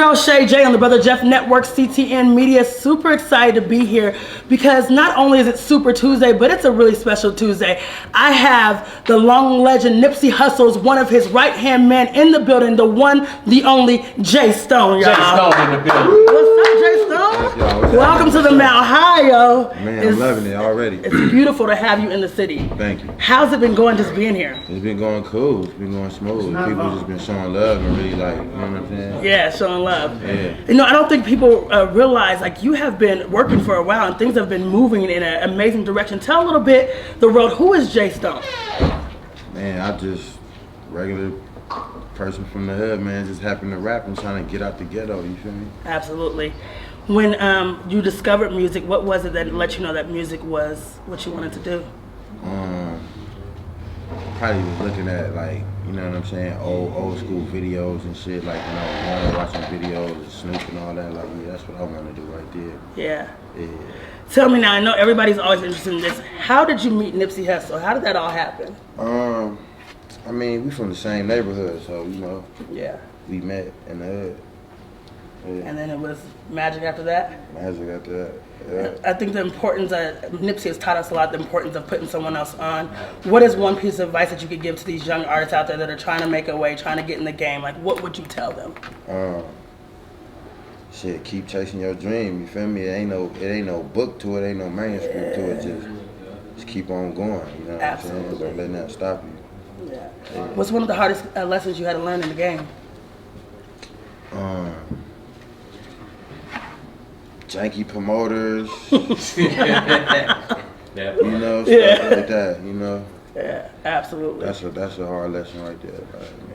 girl Shay J on the Brother Jeff Network, CTN Media. Super excited to be here because not only is it Super Tuesday, but it's a really special Tuesday. I have the long legend Nipsey Hussle's one of his right-hand men in the building, the one, the only Jice Stone, y'all. Jice Stone in the building. What's up, Jice Stone? Welcome to the Mount High, yo. Man, I'm loving it already. It's beautiful to have you in the city. Thank you. How's it been going just being here? It's been going cool. It's been going smooth. People just been showing love and really like, you know what I'm saying? Yeah, showing love. Yeah. You know, I don't think people realize, like, you have been working for a while and things have been moving in an amazing direction. Tell a little bit, the road, who is Jice Stone? Man, I just regular person from the hood, man, just happened to rap and trying to get out the ghetto, you feel me? Absolutely. When you discovered music, what was it that let you know that music was what you wanted to do? Probably was looking at, like, you know what I'm saying, old school videos and shit, like when I was watching videos of Snoop and all that, like, yeah, that's what I want to do right there. Yeah. Yeah. Tell me now, I know everybody's always interested in this. How did you meet Nipsey Hussle? How did that all happen? I mean, we from the same neighborhood, so, you know, Yeah. we met in the hood. Yeah. And then it was magic after that? Magic after that. Yeah. I think the importance Nipsey has taught us a lot, the importance of putting someone else on. What is one piece of advice that you could give to these young artists out there that are trying to make a way, trying to get in the game? Like, what would you tell them? Shit, keep chasing your dream. You feel me? It ain't no book to it. Ain't no manuscript to it. Just keep on going. You know what I'm saying? Don't let that stop you. Yeah. What's one of the hardest lessons you had to learn in the game? Janky promoters. Yeah. You know, stuff like that. You know. Yeah, absolutely. That's a hard lesson right there.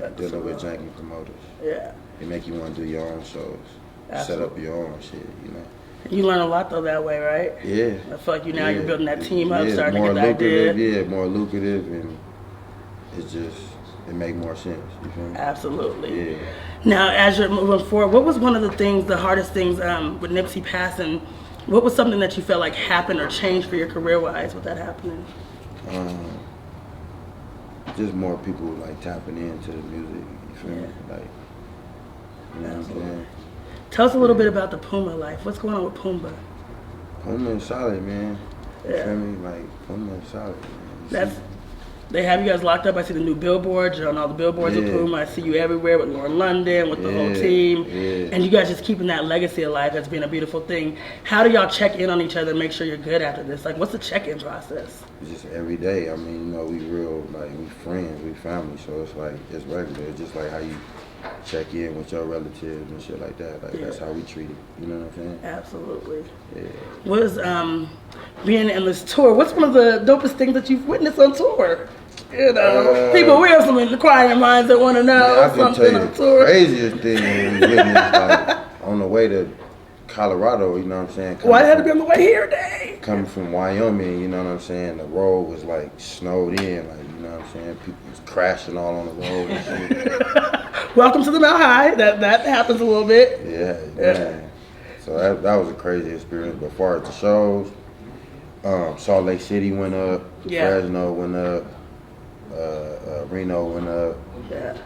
Like, dealing with janky promoters. Yeah. They make you want to do your own shows. Set up your own shit, you know. You learn a lot though that way, right? Yeah. I feel like you're building that team up, yeah, starting to get the idea. Yeah, more lucrative, and it make more sense. You feel me? Absolutely. Yeah. Now, as you're moving forward, what was one of the hardest things with Nipsey passing? What was something that you felt like happened or changed for your career-wise with that happening? Just more people like tapping into the music. You feel me? Like, you know what I'm saying? Tell us a little bit about the Puma life. What's going on with Puma? Puma is solid, man. You Yeah. feel me? Like, Puma is solid, man. They have you guys locked up. I see the new billboards. You're on all the billboards with Puma. I see you everywhere with Lauren London, with the whole team. Yeah. And you guys just keeping that legacy alive. That's been a beautiful thing. How do y'all check in on each other and make sure you're good after this? Like, what's the check-in process? It's just every day. I mean, you know, we real, like, we friends, we family. So it's like, it's regular. It's just like how you check in with your relatives and shit like that. Like, that's how we treat it. You know what I'm saying? Absolutely. Yeah. What is being in this tour? What's one of the dopest things that you've witnessed on tour? You know, people, we have some inquiring minds that want to know I can tell something you on the tour. craziest thing we witnessed, like, on the way to Colorado, you know what I'm saying? Why it had to be on the way here, dang? Coming from Wyoming, you know what I'm saying? The road was like snowed in, like, you know what I'm saying? People was crashing all on the road and shit. Welcome to the Mount High. That happens a little bit. Yeah, man. So that was a crazy experience. But as far as the shows, Salt Lake City went up, Fresno went up, Reno went up. Yeah.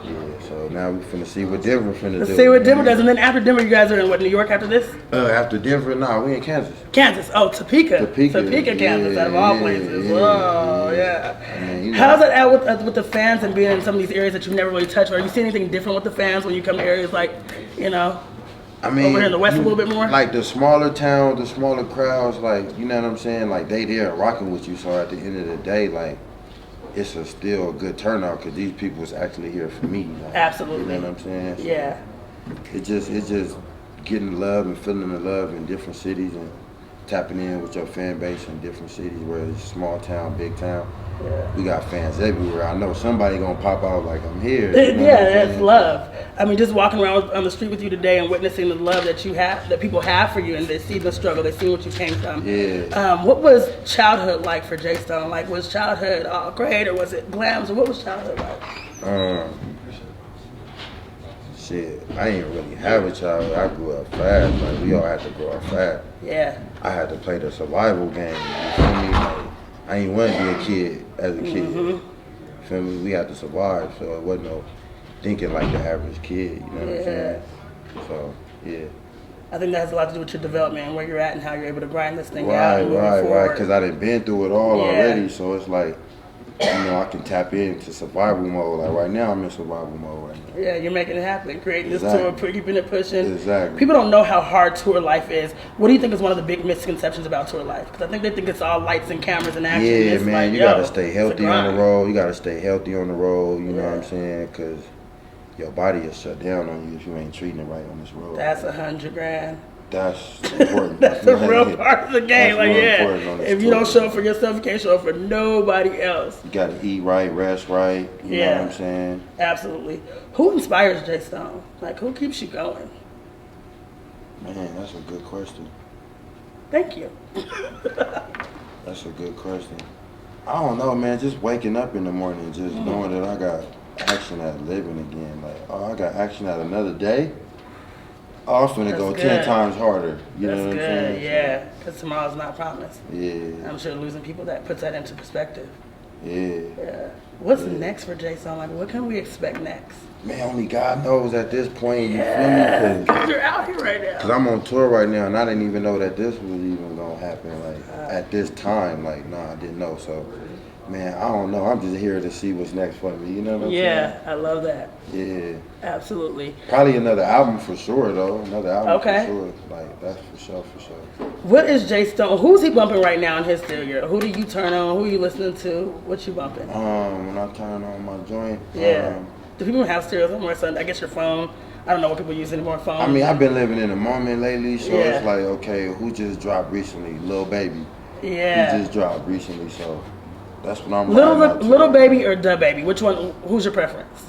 Yeah, so now we finna see what Denver finna do. Let's see what Denver does. And then after Denver, you guys are in what, New York after this? After Denver, we in Kansas. Kansas. Oh, Topeka, Kansas, out of all places. Whoa, yeah. I mean, you know, how's that out with the fans and being in some of these areas that you've never really touched? Or have you seen anything different with the fans when you come to areas like, you know, I mean, over here in the West a little bit more? Like the smaller towns, the smaller crowds, like, you know what I'm saying? Like, they there rocking with you. So at the end of the day, like, it's still a good turnout because these people was actually here for me. Like, absolutely. You know what I'm saying? So yeah. It's just getting love and feeling the love in different cities and tapping in with your fan base in different cities, whether it's small town, big town. Yeah. We got fans everywhere. I know somebody gonna pop out like I'm here. You know that's love. I mean, just walking around on the street with you today and witnessing the love that you have, that people have for you, and they see the struggle, they see what you came from. Yeah. What was childhood like for Jice Stone? Like, was childhood all great, or was it glam? So what was childhood like? Shit, I ain't really have a childhood. I grew up fast. Like, we all had to grow up fast. Yeah. I had to play the survival game. You feel me? Like, I ain't want to be a kid as a kid. You feel me? We had to survive, so it wasn't no thinking like the average kid. You know what I'm saying? So, yeah. I think that has a lot to do with your development and where you're at and how you're able to grind this thing out. Right. Because I done been through it all Yeah. already. So it's like, you know, I can tap into survival mode. Like right now, I'm in survival mode right now. Yeah, you're making it happen. Creating Exactly. this tour, keeping it pushing. Exactly. People don't know how hard tour life is. What do you think is one of the big misconceptions about tour life? Because I think they think it's all lights and cameras and action. Yeah, It's man, like, you yo, gotta stay it's a healthy on the grind. road. You gotta stay healthy on the road. You know Yeah. what I'm saying? Because your body is shut down on you if you ain't treating it right on this road. That's $100 grand. That's important. That's the real part of the game. That's Like, real yeah, important on this if you tour. don't show up for yourself, you can't show up for nobody else. You gotta eat right, rest right. You know Yeah. what I'm saying? Absolutely. Who inspires Jice Stone? Like, who keeps you going? Man, that's a good question. Thank you. That's a good question. I don't know, man. Just waking up in the morning, just knowing that I got action at living again. Like, oh, I got action at another day. Oh, I'm finna That's go good. 10 times harder. You know That's what I'm good, saying? yeah. Because tomorrow's not promised. Yeah. I'm sure losing people that puts that into perspective. Yeah. Yeah. What's Yeah. next for Jice Stone? Like, what can we expect next? Man, only God knows at this point. You Yeah, feel me? because you're out here right now. Cause I'm on tour right now, and I didn't even know that this was even gonna happen. Like at this time, like nah, I didn't know. So, man, I don't know. I'm just here to see what's next for me. You know what I'm Yeah, I love that. saying? Yeah. Absolutely. Probably another album for sure, though. Another album Okay. for sure. Like that's for sure, for sure. What is Jice Stone? Who's he bumping right now in his stereo? Who do you turn on? Who are you listening to? What you bumping? When I turn on my joint, Yeah. Do people have stereos anymore? So I guess your phone. I don't know what people use anymore. Phone. I mean, I've been living in the moment lately, so Yeah. it's like, okay, who just dropped recently? Lil Baby. Yeah. He just dropped recently, so that's what I'm Little riding out to. Little Baby or Da Baby? Which one? Who's your preference?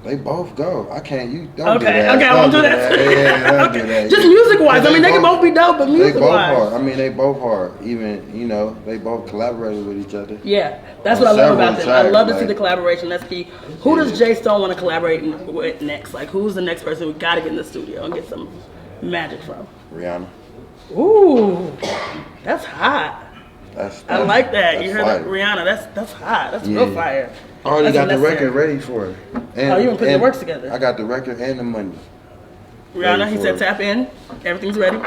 They both go. I can't. You don't Okay, do that. okay, I won't do that. Yeah, don't do that. Just music wise. I mean, they can both be dope, but They music both wise. hard. I mean, they both hard. Even they both collaborated with each other. Yeah, that's On what I love several about them. I tracks, love to see like- the collaboration. That's key. Who does Jice Stone want to collaborate with next? Like, who's the next person we got to get in the studio and get some magic from? Rihanna. Ooh, that's hot. That's I like that. that's You heard fire. that, Rihanna? That's hot. That's Yeah. real fire. I already That's got the necessary. record ready for it. And, Oh, you been putting the works together. I got the record and the money. Rihanna, ready he for said it. tap in. Everything's ready.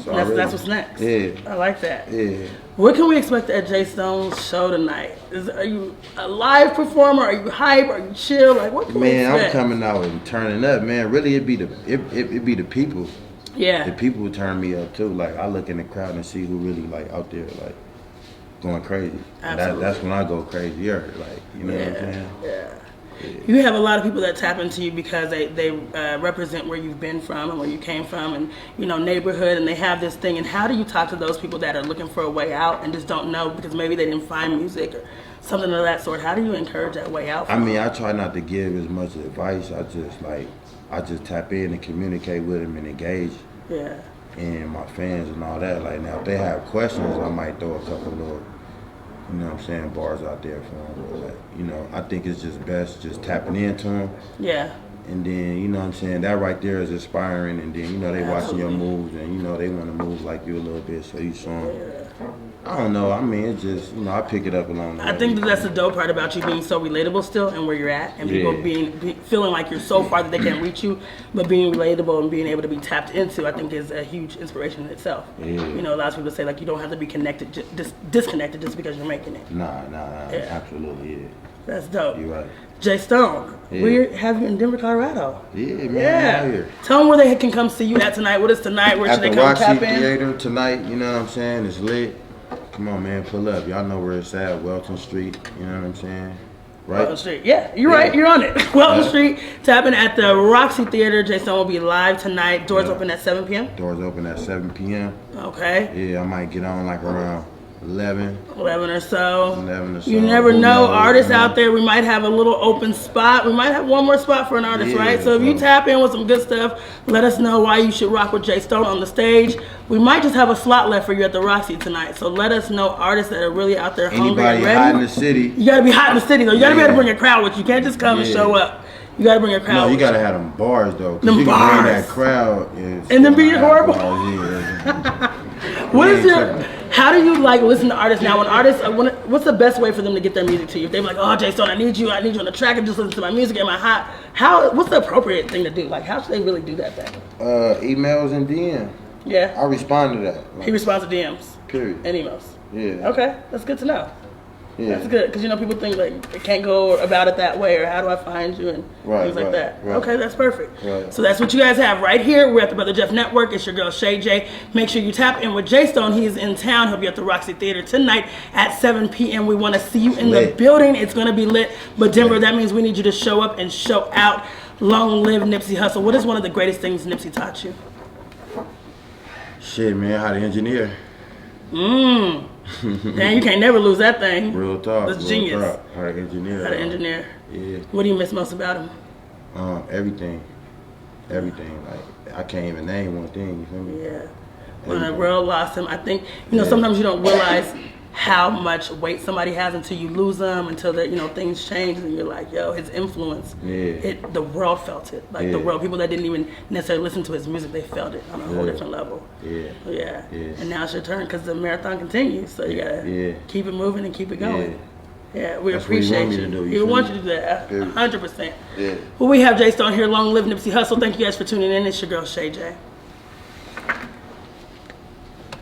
So That's what's next. Yeah. I like that. Yeah. What can we expect at Jice Stone's show tonight? Are you a live performer? Are you hype? Are you chill? Like, what can we Man, I'm expect? coming out and turning up, man. Really, it be the people. Yeah. The people who turn me up too. Like I look in the crowd and see who really like out there, like going crazy. And Absolutely. that's when I go crazier. Like you know what I'm saying? Yeah. You have a lot of people that tap into you because they represent where you've been from and where you came from and, neighborhood, and they have this thing. And how do you talk to those people that are looking for a way out and just don't know because maybe they didn't find music or something of that sort? How do you encourage that way out? I mean, I try not to give as much advice. I just tap in and communicate with them and engage. Yeah. And my fans and all that. Like now, if they have questions, I might throw a couple little, bars out there for them. Like, I think it's just best just tapping into them. Yeah. And then, that right there is inspiring. And then, they watching your Absolutely. moves and, they want to move like you a little bit. So you show them. I don't know. I mean, it's just, I pick it up along the way. I think that's the dope part about you being so relatable still and where you're at, and people Yeah. feeling like you're so far that they can't reach you, but being relatable and being able to be tapped into, I think is a huge inspiration in itself. Yeah. A lot of people say like you don't have to be connected, disconnected just because you're making it. Nah. Yeah. Absolutely, yeah. That's dope. You're right. Jice Stone, Yeah. we have you in Denver, Colorado. Yeah, man. Yeah. I'm out here. Tell them where they can come see you at tonight. What is tonight? Where At should they the come Roxy tap in? Theater tonight, you know what I'm saying? It's lit. Come on, man, pull up. Y'all know where it's at, Welton Street, you know what I'm saying? Right? Welton Street. Yeah, you're right. You're on it. Welton Street, tapping at the Roxy Theater. Jice Stone will be live tonight. Doors open at 7 p.m. Doors open at 7 p.m. Okay. Yeah, I might get on like around 11. 11 or so. 11 or so. You never Who know. knows, Artists man? out there, we might have a little open spot. We might have one more spot for an artist, Yeah, right? So if you so- tap in with some good stuff, let us know why you should rock with Jice Stone on the stage. We might just have a slot left for you at the Roxy tonight. So let us know artists that are really out there hungry Anybody and ready. hot in the city? You gotta be hot in the city though. You gotta be able to Yeah. bring a crowd with you. You can't just come and Yeah. show up. You gotta bring a crowd No, you with gotta have them bars though. 'Cause Them you can bars. bring that crowd. And then be horrible. Yeah. What is We your? ain't How do you like listen to artists now? When artists, what's the best way for them to get their music to you? If they're like, oh, Jice Johnson, I need you on the track and just listen to my music. Am I hot? What's the appropriate thing to do? Like, how should they really do that thing? Emails and DM. Yeah. I respond to that. He responds to DMs. Period. And emails. Yeah. Okay, that's good to know. Yeah. That's good, because people think like it can't go about it that way, or how do I find you, and things like that. Right. Okay, that's perfect. Right. So that's what you guys have right here. We're at the Brother Jeff Network. It's your girl Shay J. Make sure you tap in with Jay Stone. He's in town. He'll be at the Roxy Theater tonight at 7 p.m. We want to see you in the building. It's going to be lit. But Denver, that means we need you to show up and show out. Long live Nipsey Hussle. What is one of the greatest things Nipsey taught you? Shit, man, how to engineer. Man, you can't never lose that thing. Real talk. That's genius. Talk. How to engineer. How to engineer. Yeah. What do you miss most about him? Everything. Like, I can't even name one thing, you feel me? Yeah. When the world lost him, I think, sometimes you don't realize how much weight somebody has until you lose them, until things change, and you're like, yo, his influence, the world felt it. Like the world, people that didn't even necessarily listen to his music, they felt it on a whole different level. Yeah. And now it's your turn, because the marathon continues, so you gotta keep it moving and keep it going. Yeah, we appreciate you. We want you to do that, 100%. Yeah. Well, we have Jay Stone here. Long live Nipsey Hussle. Thank you guys for tuning in. It's your girl, Shay J.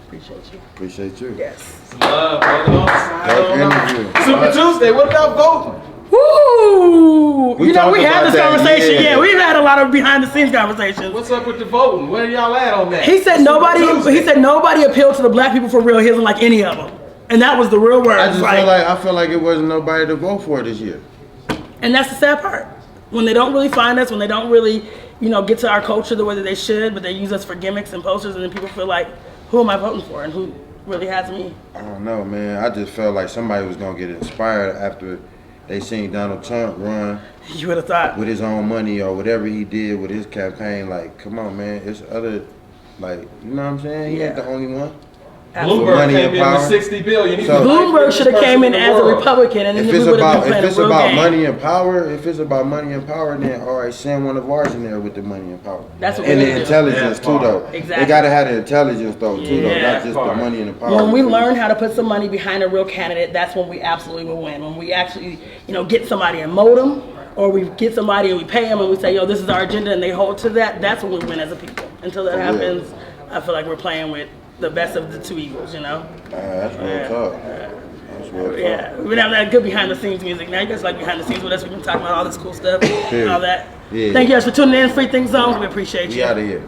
Appreciate you. Appreciate you. Yes. Love, brother. Super Tuesday, what about voting? Woo! We we talked had about this that, conversation. yeah. Yeah, we've had a lot of behind the scenes conversations. What's up with the voting? Where y'all at on that? He said nobody appealed to the black people for real. He doesn't like any of them. And that was the real word. I feel like it wasn't nobody to vote for this year. And that's the sad part. When they don't really find us, when they don't really, get to our culture the way that they should, but they use us for gimmicks and posters, and then people feel like, who am I voting for, and who really has me? I don't know, man. I just felt like somebody was gonna get inspired after they seen Donald Trump run. You would have thought. With his own money or whatever he did with his campaign. Like, come on, man. It's other, like, you know what I'm saying? He ain't the only one. Bloomberg came in with 60 billion. Bloomberg should have came in as a Republican, and then we would have been playing a real game. Money and power, then all right, send one of ours in there with the money and power. That's what and we the intelligence too, though. Exactly. They gotta have the intelligence though, too, though, not just the money and the power. When we learn how to put some money behind a real candidate, that's when we absolutely will win. When we actually, get somebody and mold them, or we get somebody and we pay them and we say, yo, this is our agenda, and they hold to that. That's when we win as a people. Until that happens, I feel like we're playing with the best of the two evils, That's real talk. That's real talk. Yeah, we've been having that good behind the scenes music. Now you guys like behind the scenes with us. We've been talking about all this cool stuff, all that. Yeah. Thank you guys for tuning in. Free Things Zone. We appreciate you. We out of here.